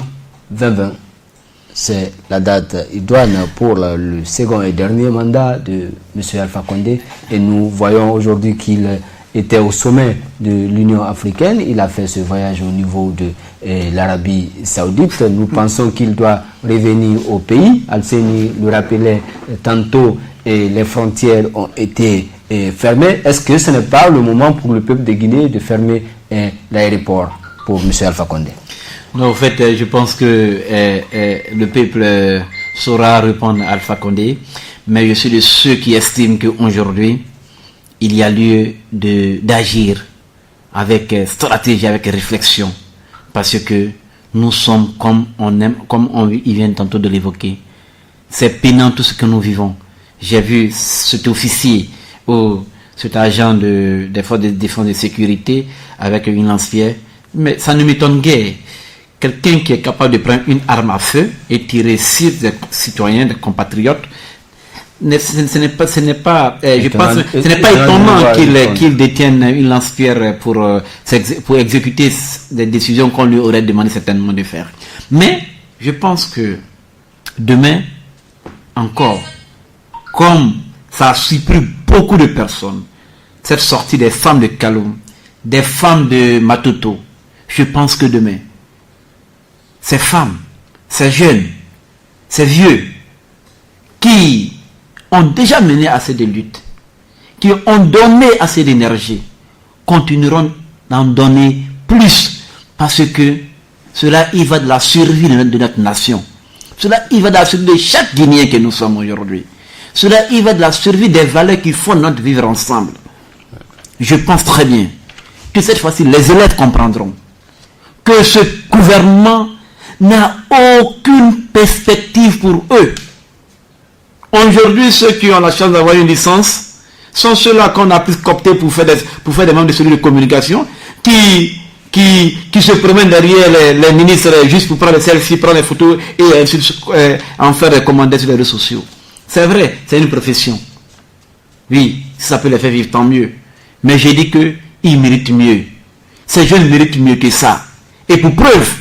c'est la date idoine pour le second et dernier mandat de M. Alpha Condé. Et nous voyons aujourd'hui qu'il était au sommet de l'Union africaine. Il a fait ce voyage au niveau de l'Arabie Saoudite. Nous pensons qu'il doit revenir au pays. Alseni le rappelait tantôt, et les frontières ont été fermées. Est-ce que ce n'est pas le moment pour le peuple de Guinée de fermer l'aéroport pour M. Alpha Condé? Non, en fait, je pense que le peuple saura répondre à Alpha Condé, mais je suis de ceux qui estiment qu'aujourd'hui, il y a lieu d'agir avec stratégie, avec réflexion, parce que nous sommes comme il vient tantôt de l'évoquer. C'est pénible tout ce que nous vivons. J'ai vu cet officier ou cet agent des forces de défense et de sécurité avec une lance-pierre, mais ça ne m'étonne guère. Quelqu'un qui est capable de prendre une arme à feu et tirer sur des citoyens, des compatriotes, ce n'est pas étonnant qu'il détienne une lance-pierre pour exécuter des décisions qu'on lui aurait demandé certainement de faire. Mais je pense que demain, encore, comme ça a surpris beaucoup de personnes, cette sortie des femmes de Kaloum, des femmes de Matoto, je pense que demain, ces femmes, ces jeunes, ces vieux, qui ont déjà mené assez de luttes, qui ont donné assez d'énergie, continueront d'en donner plus, parce que cela y va de la survie de notre nation. Cela y va de la survie de chaque Guinéen que nous sommes aujourd'hui. Cela y va de la survie des valeurs qui font notre vivre ensemble. Je pense très bien que cette fois-ci, les élèves comprendront que ce gouvernement n'a aucune perspective pour eux. Aujourd'hui, ceux qui ont la chance d'avoir une licence sont ceux-là qu'on a pu coopter pour faire des membres de cellules de communication qui se promènent derrière les ministres juste pour prendre des selfies, prendre des photos et en faire des commentaires sur les réseaux sociaux. C'est vrai, c'est une profession. Oui, si ça peut les faire vivre, tant mieux. Mais j'ai dit qu'ils méritent mieux. Ces jeunes méritent mieux que ça. Et pour preuve,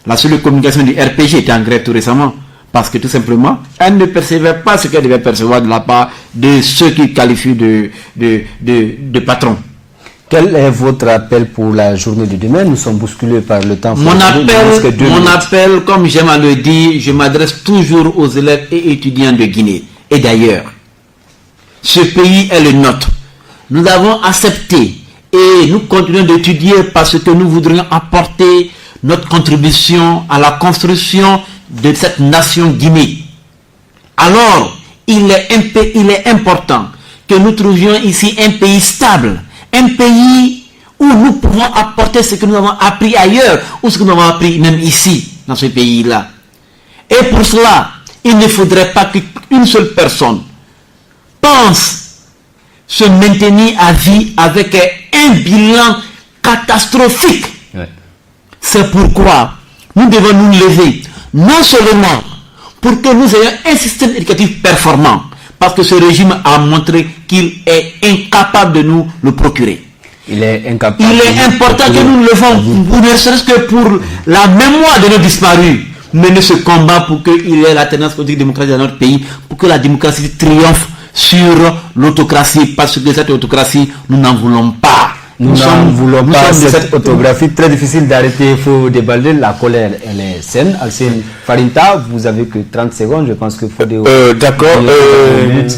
la cellule de communication du RPG était en grève tout récemment. Parce que tout simplement, elle ne percevait pas ce qu'elle devait percevoir de la part de ceux qui qualifient de patrons. Quel est votre appel pour la journée de demain? Nous sommes bousculés par le temps. Mon appel, comme j'aime à le dire, je m'adresse toujours aux élèves et étudiants de Guinée et d'ailleurs. Ce pays est le nôtre. Nous avons accepté et nous continuons d'étudier parce que nous voudrions apporter notre contribution à la construction de cette nation Guinée. Alors, il est important que nous trouvions ici un pays stable, un pays où nous pouvons apporter ce que nous avons appris ailleurs, ou ce que nous avons appris même ici, dans ce pays-là. Et pour cela, il ne faudrait pas qu'une seule personne pense se maintenir à vie avec un bilan catastrophique. Ouais. C'est pourquoi nous devons nous lever, non seulement pour que nous ayons un système éducatif performant, parce que ce régime a montré qu'il est incapable de nous le procurer. Il est incapable. Il est important que nous le levons, ne serait-ce que pour la mémoire de nos disparus, mener ce combat pour qu'il y ait l'alternance politique démocratique dans notre pays, pour que la démocratie triomphe sur l'autocratie, parce que cette autocratie, nous n'en voulons pas. Nous n'en voulons pas cette autographie très difficile d'arrêter. Il faut déballer. La colère, elle est saine. Alcine Farinta, vous avez que 30 secondes. Je pense qu'il faut... D'accord.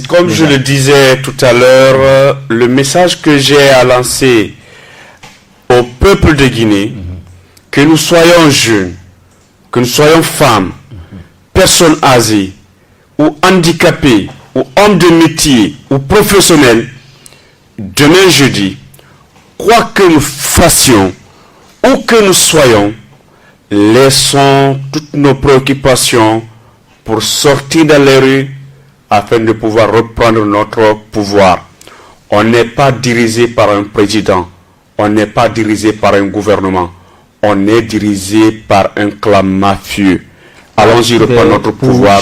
Comme je le disais tout à l'heure, le message que j'ai à lancer au peuple de Guinée, que nous soyons jeunes, que nous soyons femmes, personnes âgées, ou handicapées, ou hommes de métier, ou professionnels, demain jeudi, quoi que nous fassions, où que nous soyons, laissons toutes nos préoccupations pour sortir dans les rues afin de pouvoir reprendre notre pouvoir. On n'est pas dirigé par un président, on n'est pas dirigé par un gouvernement, on est dirigé par un clan mafieux. Allons-y reprendre notre pouvoir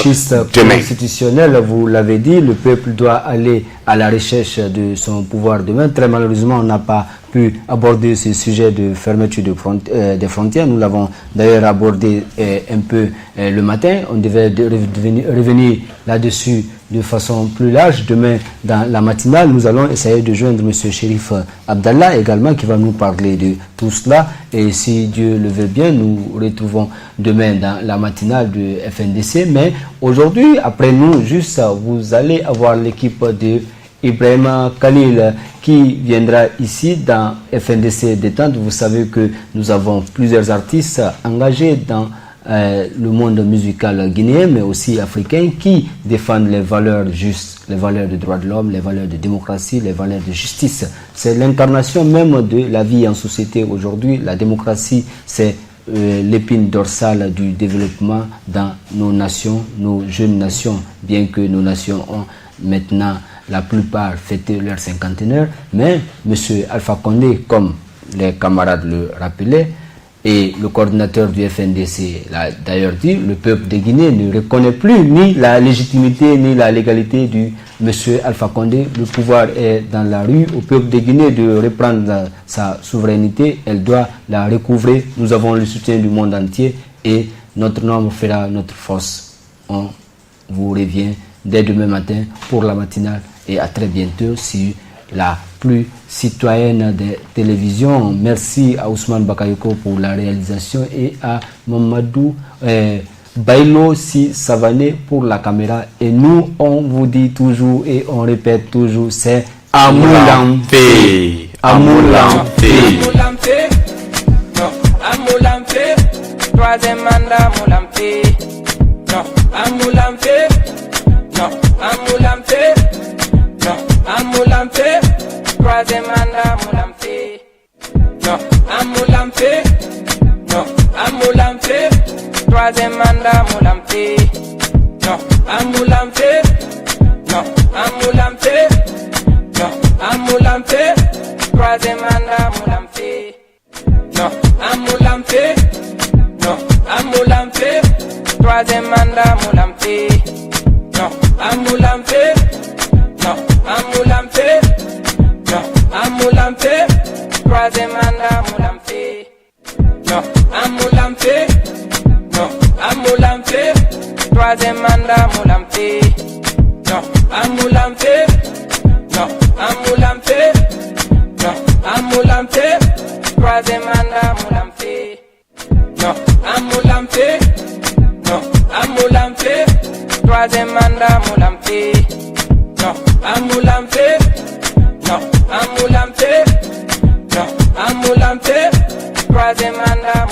demain. Constitutionnel, vous l'avez dit, le peuple doit aller à la recherche de son pouvoir demain. Très malheureusement, on n'a pas pu aborder ce sujet de fermeture des frontières. Nous l'avons d'ailleurs abordé un peu le matin. On devait revenir là-dessus de façon plus large. Demain, dans la matinale, nous allons essayer de joindre M. Chérif Abdallah également, qui va nous parler de tout cela. Et si Dieu le veut bien, nous retrouvons demain dans la matinale de FNDC. Mais aujourd'hui, après nous, juste, vous allez avoir l'équipe de Ibrahima Khalil qui viendra ici dans FNDC Détente. Vous savez que nous avons plusieurs artistes engagés dans le monde musical guinéen, mais aussi africain, qui défendent les valeurs justes, les valeurs de droits de l'homme, les valeurs de démocratie, les valeurs de justice. C'est l'incarnation même de la vie en société aujourd'hui. La démocratie, c'est l'épine dorsale du développement dans nos nations, nos jeunes nations, bien que nos nations ont maintenant la plupart fêté leur cinquantenaire, mais M. Alpha Condé, comme les camarades le rappelaient, et le coordinateur du FNDC l'a d'ailleurs dit, le peuple de Guinée ne reconnaît plus ni la légitimité ni la légalité du M. Alpha Condé. Le pouvoir est dans la rue. Au peuple de Guinée de reprendre sa souveraineté, elle doit la recouvrer. Nous avons le soutien du monde entier et notre nombre fera notre force. On vous revient dès demain matin pour la matinale et à très bientôt sur la plus citoyenne des télévisions. Merci à Ousmane Bakayoko pour la réalisation et à Mamadou Bailo Si Savané pour la caméra. Et nous, on vous dit toujours et on répète toujours, c'est Amoulampe. Amoulampe. Non, Amoulampe. Troisième mandat, Amoulampe. Non, Amoulampe. Non, Amoulampe. Non, Amoulampe. Troisième mandat, Amoulampe. Non, Amoulampe. Non, Amoulampe. Troisième mandat, Amoulampe. Non, Amoulampe. Non, Amoulampe. Non, Amoulampe. Troisième mandat, Amoulampe. Non, Amoulampe. Non, Amoulampe. Troisième mandat, Amoulampe. Non, Amoulampe. Non, Amoulampe. Non, Amoulampe. Troisième mandat, Amoulampe. Non, Amoulampe. Non, Amoulampe. Troisième mandat, Amoulampe. Non, Amoulampe. Non, Amoulampe. Non, Amoulampe. Troisième mandat, Amoulampe. Non, Amoulampe. Non, Amoulampe. Troisième mandat, Amoulampe. Non, Amoulampe. Non, Amoulampe. Non, Amoulampe. Troisième mandat.